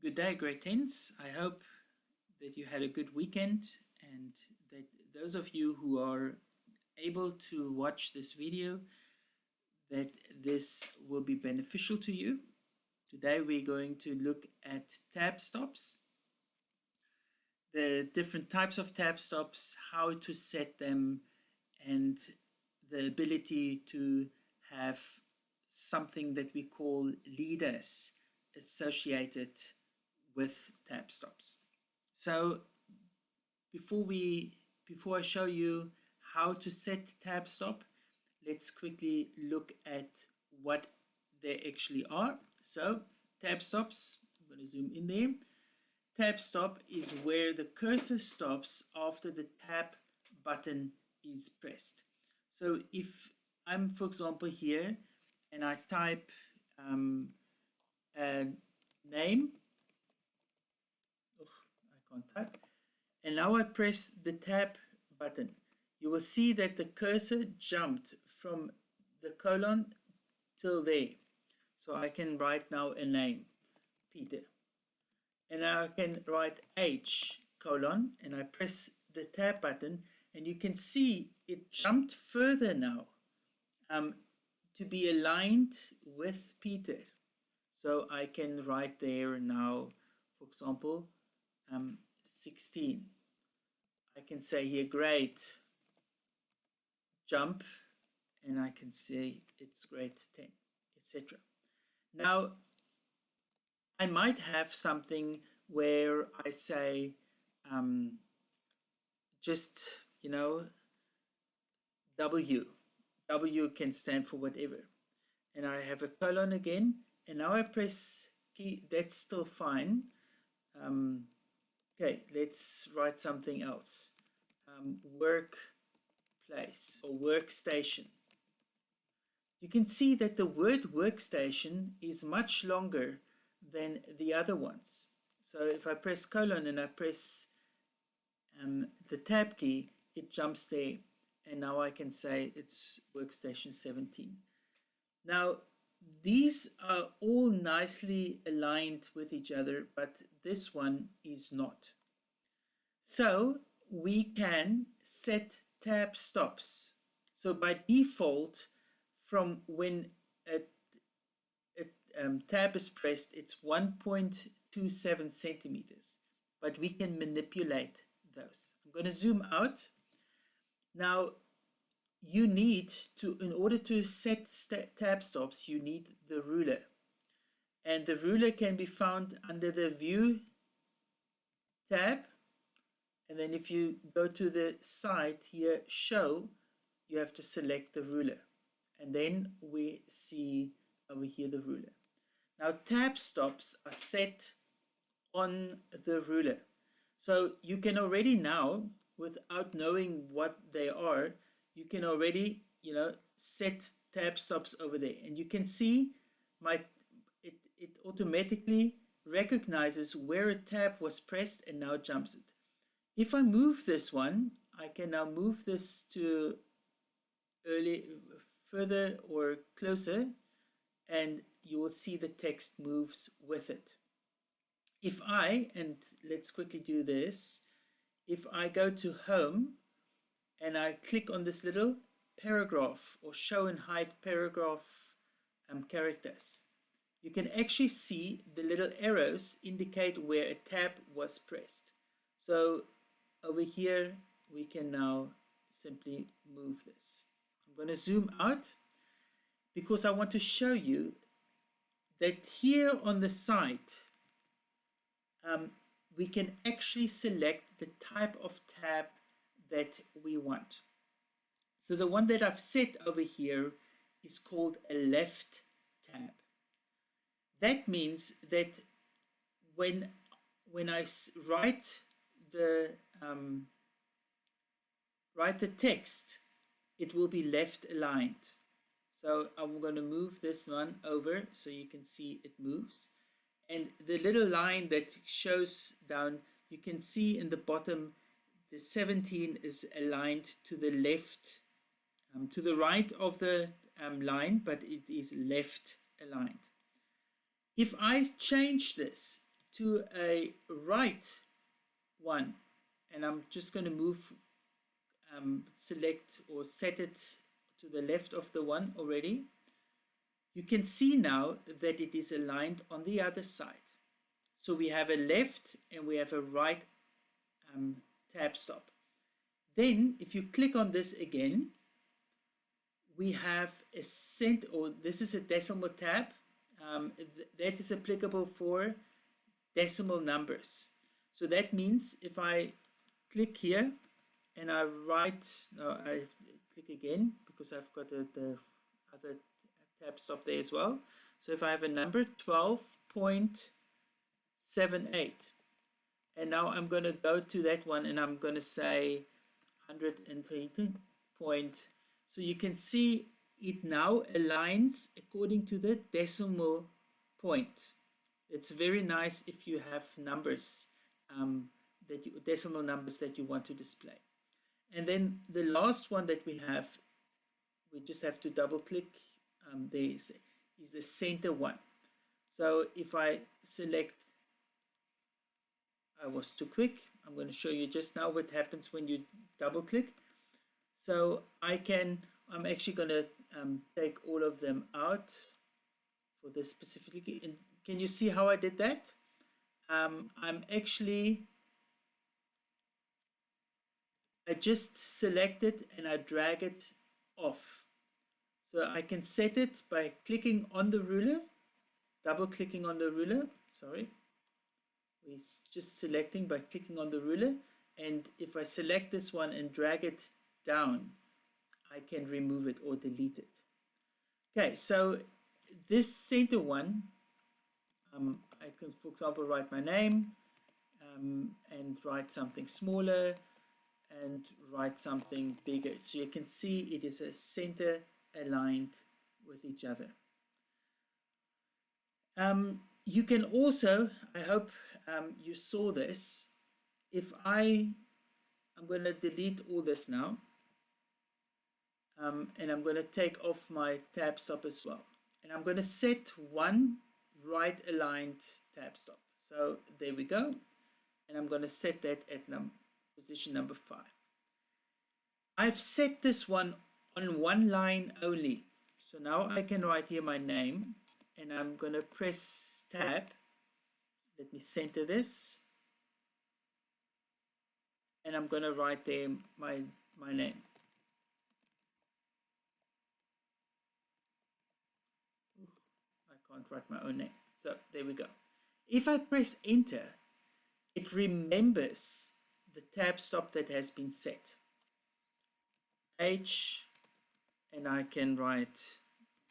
Good day, grade 10s. I hope that you had a good weekend and that those of you who are able to watch this video, that this will be beneficial to you. Today we're going to look at tab stops, the different types of tab stops, how to set them, and the ability to have something that we call leaders associated with tab stops. So before I show you how to set tab stop, let's quickly look at what they actually are. So tab stops, I'm going to zoom in there. Tab stop is where the cursor stops after the tab button is pressed. So if I'm, for example, here and I type a name, I can't type, and now I press the tab button, you will see that the cursor jumped from the colon till there. So I can write now a name, Peter. And now I can write H colon, and I press the tab button, and you can see it jumped further now to be aligned with Peter. So I can write there now, for example, 16. I can say here grade jump, and I can say it's grade 10, etc. Now, I might have something where I say just, W. W can stand for whatever. And I have a colon again, and now I press key, that's still fine. Okay, let's write something else. Workplace or workstation. You can see that the word workstation is much longer than the other ones. So if I press colon and I press the tab key, it jumps there. And now I can say it's workstation 17. Now, these are all nicely aligned with each other, but this one is not. So we can set tab stops. So by default, from when a tab is pressed, it's 1.27 centimeters, but we can manipulate those. I'm going to zoom out. Now, you need to, in order to set tab stops, you need the ruler. And the ruler can be found under the View tab. And then if you go to the side here, Show, you have to select the ruler. And then we see over here the ruler. Now, tab stops are set on the ruler. So you can already now, without knowing what they are, you can already, set tab stops over there. And you can see it automatically recognizes where a tab was pressed and now jumps it. If I move this one, I can now move this to further or closer, and you will see the text moves with it. If and let's quickly do this, if I go to Home and I click on this little paragraph or show and hide paragraph characters, you can actually see the little arrows indicate where a tab was pressed. So over here, we can now simply move this. I'm going to zoom out because I want to show you that here on the side, we can actually select the type of tab that we want. So the one that I've set over here is called a left tab. That means that when I write the text, it will be left aligned. So I'm going to move this one over so you can see it moves. And the little line that shows down, you can see in the bottom, the 17 is aligned to the left, to the right of the line, but it is left aligned. If I change this to a right one, and I'm just going to move, select or set it to the left of the one already, you can see now that it is aligned on the other side. So we have a left and we have a right tab stop. Then if you click on this again, we have a this is a decimal tab. That is applicable for decimal numbers. So that means if I click here and I click again because I've got the other tab stop there as well. So if I have a number 12.78, and now I'm going to go to that one and I'm going to say 130 point. So you can see it now aligns according to the decimal point. It's very nice if you have numbers, decimal numbers that you want to display. And then the last one that we have, we just have to double click, there is the center one. So if I select, I was too quick, I'm going to show you just now what happens when you double click. So I'm actually going to take all of them out for this specifically. And can you see how I did that? I just select it and I drag it off. So I can set it by clicking on the ruler, double clicking on the ruler, sorry. We're just selecting by clicking on the ruler, and if I select this one and drag it down, I can remove it or delete it. Okay, so this center one, I can, for example, write my name and write something smaller and write something bigger. So you can see it is a center aligned with each other. You can also, I hope you saw this, if I'm going to delete all this now, and I'm going to take off my tab stop as well. And I'm going to set one right aligned tab stop. So there we go. And I'm going to set that at position number 5. I've set this one on one line only. So now I can write here my name, and I'm going to press tab. Let me center this. And I'm going to write there my name. I can't write my own name. So there we go. If I press enter, it remembers the tab stop that has been set. H, and I can write,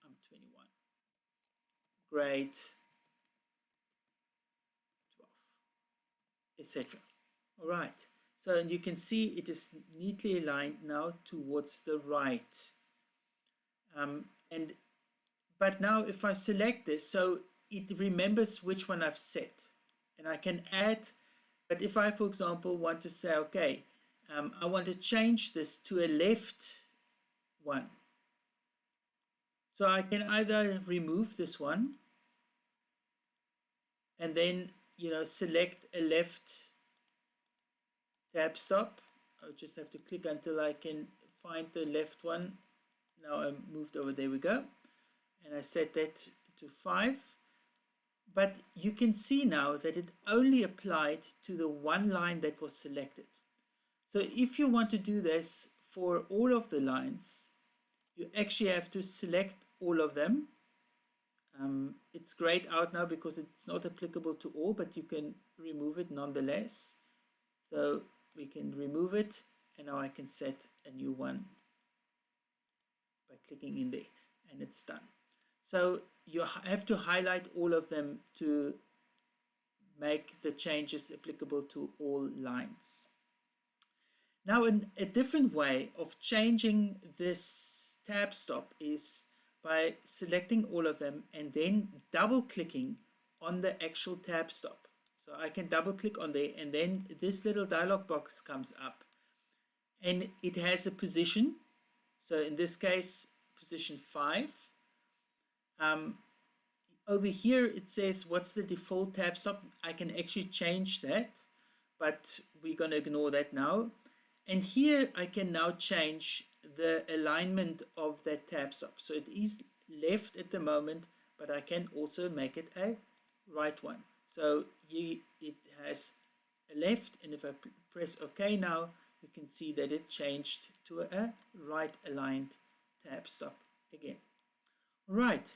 I'm 21. Grade 12, etc. All right. So you can see it is neatly aligned now towards the right. But now if I select this, so it remembers which one I've set. And I can add, but if I, for example, want to say, okay, I want to change this to a left one. So I can either remove this one and then, select a left tab stop. I'll just have to click until I can find the left one. Now I moved over, there we go. And I set that to 5. But you can see now that it only applied to the one line that was selected. So if you want to do this for all of the lines, you actually have to select all of them. It's grayed out now because it's not applicable to all, but you can remove it nonetheless. So we can remove it, and now I can set a new one by clicking in there, and it's done. So you have to highlight all of them to make the changes applicable to all lines. Now, a different way of changing this tab stop is by selecting all of them and then double clicking on the actual tab stop. So I can double click on there, and then this little dialog box comes up and it has a position. So in this case, position 5. over here it says what's the default tab stop. I can actually change that, but we're going to ignore that now. And here I can now change the alignment of that tab stop. So it is left at the moment, but I can also make it a right one. So it has a left, and if I press OK now, you can see that it changed to a right aligned tab stop again. Right,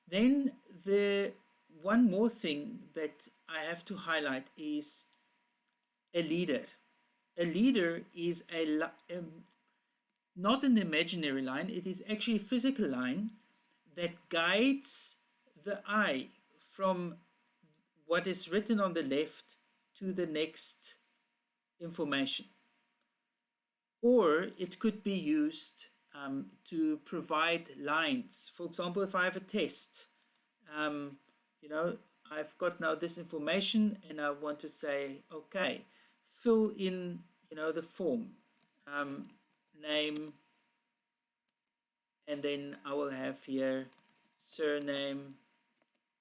then the one more thing that I have to highlight is a leader. A leader is not an imaginary line, it is actually a physical line that guides the eye from what is written on the left to the next information. Or it could be used to provide lines. For example, if I have a test, you know, I've got now this information and I want to say, okay, fill in, you know, the form, name, and then I will have here surname,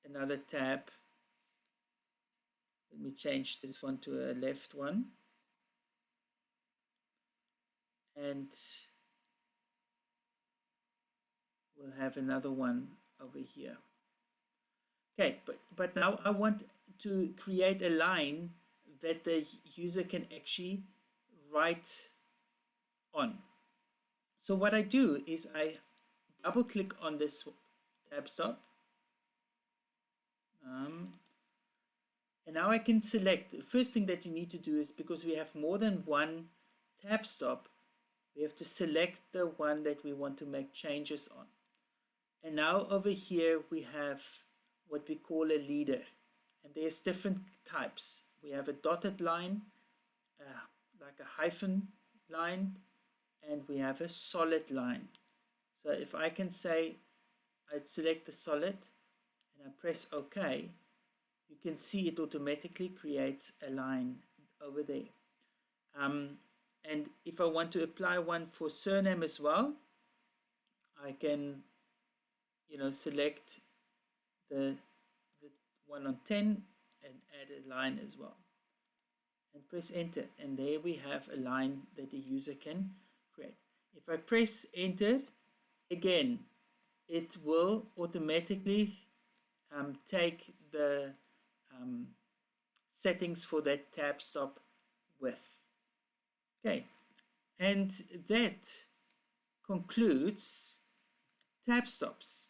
another tab. Let me change this one to a left one. And we'll have another one over here. Okay, but now I want to create a line that the user can actually write on. So what I do is I double click on this tab stop. And now I can select. The first thing that you need to do is, because we have more than one tab stop, we have to select the one that we want to make changes on. And now over here we have what we call a leader. And there's different types. We have a dotted line, like a hyphen line, and we have a solid line. So if I can say, I'd select the solid and I press OK, you can see it automatically creates a line over there. And if I want to apply one for surname as well, I can, you know, select the one on 10 and add a line as well. And press enter, and there we have a line that the user can create. If I press enter, again, it will automatically take the settings for that tab stop width. Okay, and that concludes tab stops.